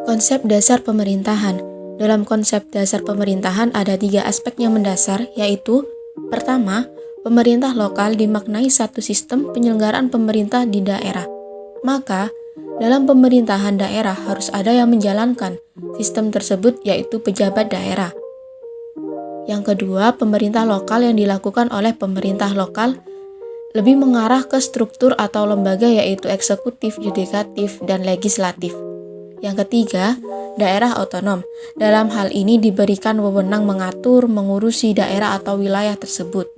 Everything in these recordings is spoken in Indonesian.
Konsep dasar pemerintahan. Dalam konsep dasar pemerintahan ada 3 aspek yang mendasar, yaitu pertama, pemerintah lokal dimaknai satu sistem penyelenggaraan pemerintah di daerah. Maka, dalam pemerintahan daerah harus ada yang menjalankan sistem tersebut, yaitu pejabat daerah. Yang kedua, pemerintah lokal yang dilakukan oleh pemerintah lokal lebih mengarah ke struktur atau lembaga, yaitu eksekutif, yudikatif, dan legislatif. Yang ketiga, daerah otonom. Dalam hal ini diberikan wewenang mengatur, mengurusi daerah atau wilayah tersebut.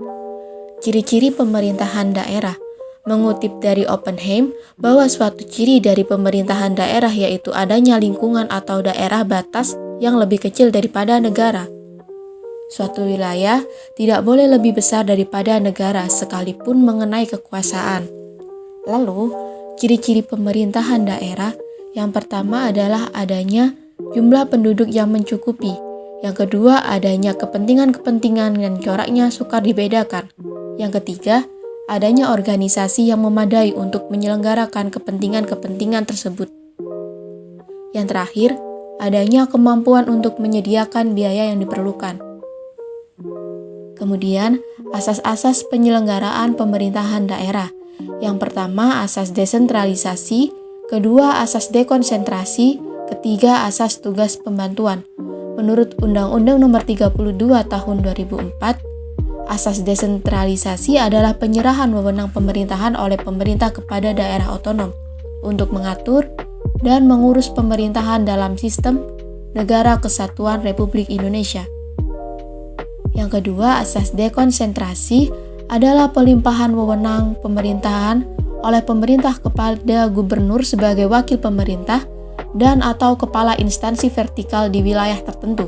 Ciri-ciri pemerintahan daerah. Mengutip dari Oppenheim, bahwa suatu ciri dari pemerintahan daerah yaitu adanya lingkungan atau daerah batas yang lebih kecil daripada negara. Suatu wilayah tidak boleh lebih besar daripada negara sekalipun mengenai kekuasaan. Lalu, ciri-ciri pemerintahan daerah yang pertama adalah adanya jumlah penduduk yang mencukupi. Yang kedua, adanya kepentingan-kepentingan yang coraknya sukar dibedakan. Yang ketiga, adanya organisasi yang memadai untuk menyelenggarakan kepentingan-kepentingan tersebut. Yang terakhir, adanya kemampuan untuk menyediakan biaya yang diperlukan. Kemudian, asas-asas penyelenggaraan pemerintahan daerah. Yang pertama, asas desentralisasi. Kedua, asas dekonsentrasi. Ketiga, asas tugas pembantuan. Menurut Undang-Undang Nomor 32 Tahun 2004, asas desentralisasi adalah penyerahan wewenang pemerintahan oleh pemerintah kepada daerah otonom untuk mengatur dan mengurus pemerintahan dalam sistem Negara Kesatuan Republik Indonesia. Yang kedua, asas dekonsentrasi adalah pelimpahan wewenang pemerintahan oleh pemerintah kepada gubernur sebagai wakil pemerintah dan atau kepala instansi vertikal di wilayah tertentu.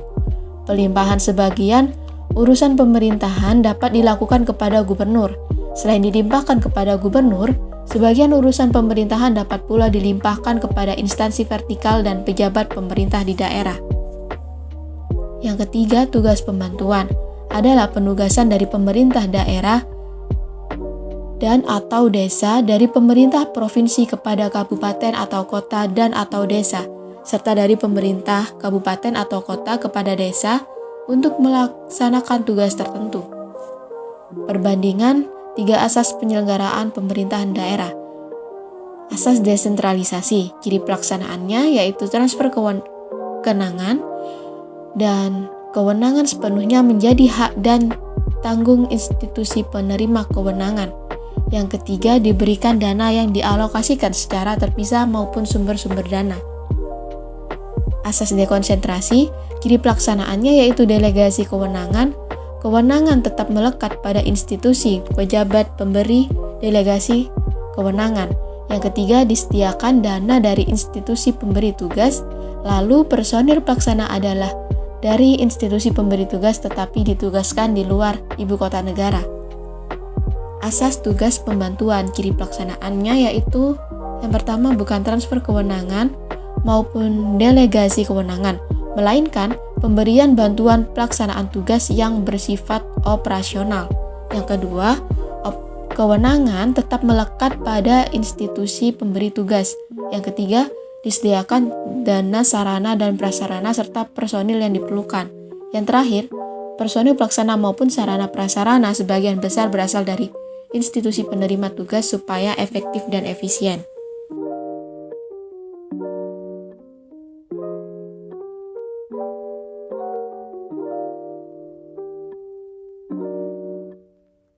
Pelimpahan sebagian urusan pemerintahan dapat dilakukan kepada gubernur. Selain dilimpahkan kepada gubernur, sebagian urusan pemerintahan dapat pula dilimpahkan kepada instansi vertikal dan pejabat pemerintah di daerah. Yang ketiga, tugas pembantuan adalah penugasan dari pemerintah daerah dan atau desa dari pemerintah provinsi kepada kabupaten atau kota dan atau desa, serta dari pemerintah kabupaten atau kota kepada desa untuk melaksanakan tugas tertentu. Perbandingan 3 asas penyelenggaraan pemerintahan daerah. Asas desentralisasi, ciri pelaksanaannya yaitu transfer kewenangan dan kewenangan sepenuhnya menjadi hak dan tanggung institusi penerima kewenangan. Yang ketiga, diberikan dana yang dialokasikan secara terpisah maupun sumber-sumber dana. Asas dekonsentrasi, ciri pelaksanaannya yaitu delegasi kewenangan. Kewenangan tetap melekat pada institusi pejabat pemberi delegasi kewenangan. Yang ketiga, disediakan dana dari institusi pemberi tugas. Lalu personil pelaksana adalah dari institusi pemberi tugas tetapi ditugaskan di luar ibu kota negara. Asas tugas pembantuan, ciri pelaksanaannya yaitu yang pertama, bukan transfer kewenangan maupun delegasi kewenangan, melainkan pemberian bantuan pelaksanaan tugas yang bersifat operasional. Yang kedua, kewenangan tetap melekat pada institusi pemberi tugas. Yang ketiga, disediakan dana sarana dan prasarana serta personil yang diperlukan. Yang terakhir, personil pelaksana maupun sarana prasarana sebagian besar berasal dari institusi penerima tugas supaya efektif dan efisien.